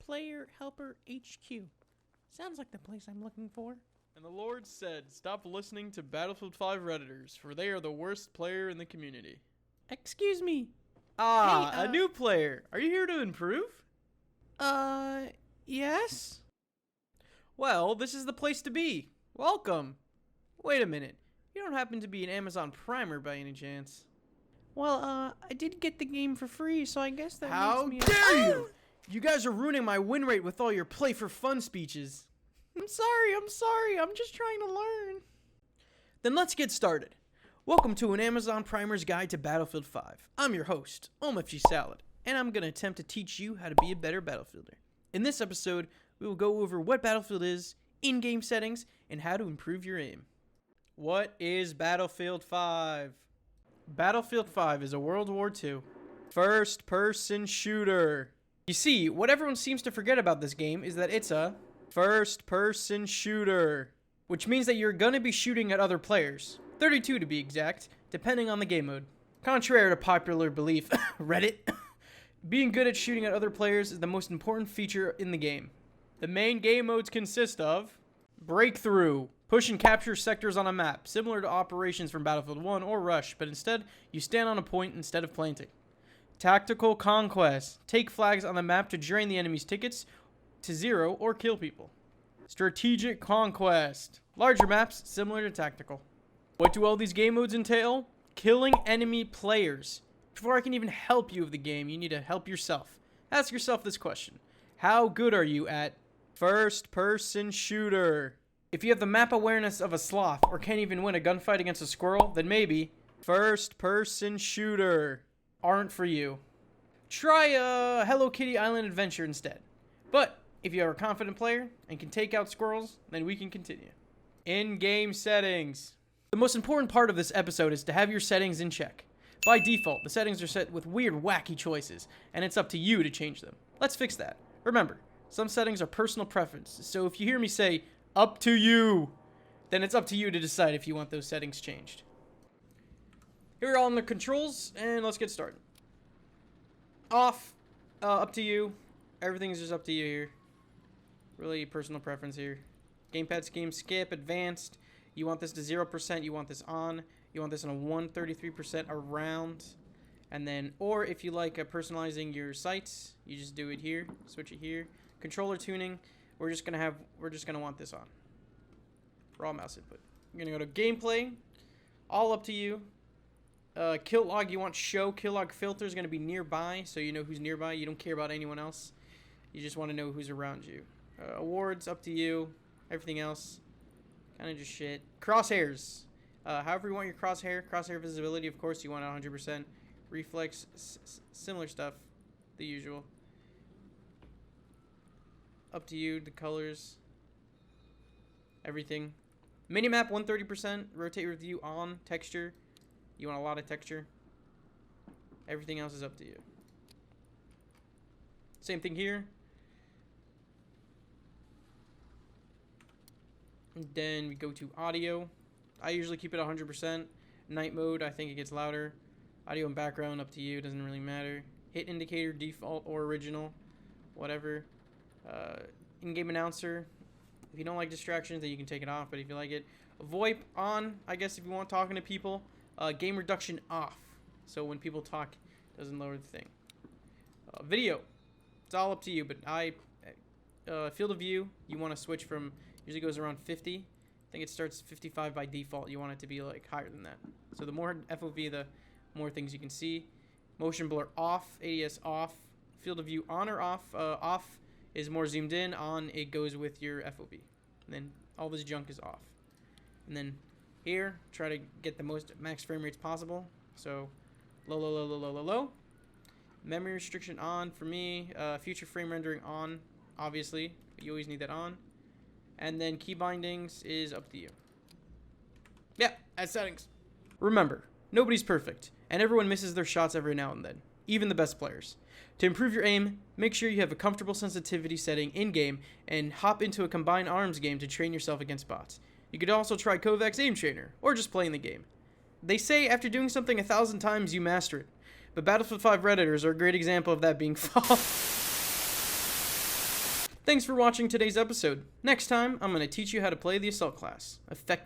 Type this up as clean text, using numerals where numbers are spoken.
Player Helper HQ. Sounds like the place I'm looking for. And the Lord said, "Stop listening to Battlefield 5 Redditors, for they are the worst player in the community." Excuse me. A new player. Are you here to improve? Yes? Well, this is the place to be. Welcome. Wait a minute. You don't happen to be an Amazon Primer by any chance? Well, I did get the game for free, so I guess that How makes me dare you! You guys are ruining my win rate with all your play for fun speeches. I'm sorry. I'm just trying to learn. Then let's get started. Welcome to an Amazon Primer's Guide to Battlefield 5. I'm your host, OMFG Salad, and I'm going to attempt to teach you how to be a better Battlefielder. In this episode, we will go over what Battlefield is, in-game settings, and how to improve your aim. What is Battlefield 5? Battlefield 5 is a World War II first-person shooter. You see, what everyone seems to forget about this game is that it's a first-person shooter, which means that you're going to be shooting at other players, 32 to be exact, depending on the game mode. Contrary to popular belief, Reddit, being good at shooting at other players is the most important feature in the game. The main game modes consist of Breakthrough, push and capture sectors on a map, similar to operations from Battlefield 1 or Rush, but instead, you stand on a point instead of planting. Tactical Conquest, take flags on the map to drain the enemy's tickets to zero or kill people. Strategic Conquest, larger maps similar to Tactical. What do all these game modes entail? Killing enemy players. Before I can even help you with the game, you need to help yourself. Ask yourself this question. How good are you at first-person shooter? If you have the map awareness of a sloth or can't even win a gunfight against a squirrel, then maybe first-person shooter aren't for you. Try a Hello Kitty Island adventure instead. But if you are a confident player and can take out squirrels, then we can continue. In-game settings. The most important part of this episode is to have your settings in check. By default, the settings are set with weird, wacky choices, and it's up to you to change them. Let's fix that. Remember, some settings are personal preferences, so if you hear me say, "up to you," then it's up to you to decide if you want those settings changed. Here are all the controls, and let's get started. Off, up to you. Everything is just up to you here. Really personal preference here. Gamepad scheme, skip, advanced. You want this to 0%, you want this on. You want this on a 133% around. And then, or if you like personalizing your sights, you just do it here, switch it here. Controller tuning, we're just gonna want this on. Raw mouse input. You're gonna go to gameplay, all up to you. Kill log, you want show. Kill log filter is gonna be nearby, so you know who's nearby. You don't care about anyone else. You just want to know who's around you. Awards, up to you. Everything else, kind of just shit. Crosshairs. However you want your crosshair visibility, of course, you want 100%. Reflex, similar stuff, the usual. Up to you, the colors, everything. Minimap, 130%. Rotate with view on. Texture, you want a lot of texture. Everything else is up to you. Same thing here. And then we go to audio. I usually keep it 100%. Night mode, I think it gets louder. Audio and background, up to you. Doesn't really matter. Hit indicator, default or original. Whatever. In-game announcer. If you don't like distractions, then you can take it off. But if you like it. VoIP on, I guess, if you want talking to people. Game reduction off. So when people talk, it doesn't lower the thing. Video. It's all up to you. But field of view, you want to switch from... Usually goes around 50. I think it starts 55 by default. You want it to be like higher than that. So the more FOV, the more things you can see. Motion blur off, ADS off. Field of view on or off. Off is more zoomed in. On, it goes with your FOV. And then all this junk is off. And then here, try to get the most max frame rates possible. So low. Memory restriction on for me. Future frame rendering on, obviously. You always need that on. And then key bindings is up to you. Yeah, as settings. Remember, nobody's perfect, and everyone misses their shots every now and then, even the best players. To improve your aim, make sure you have a comfortable sensitivity setting in-game, and hop into a combined arms game to train yourself against bots. You could also try Kovacs Aim Trainer, or just playing the game. They say after doing something 1,000 times, you master it. But Battlefield 5 Redditors are a great example of that being false. Thanks for watching today's episode. Next time, I'm going to teach you how to play the Assault class effectively.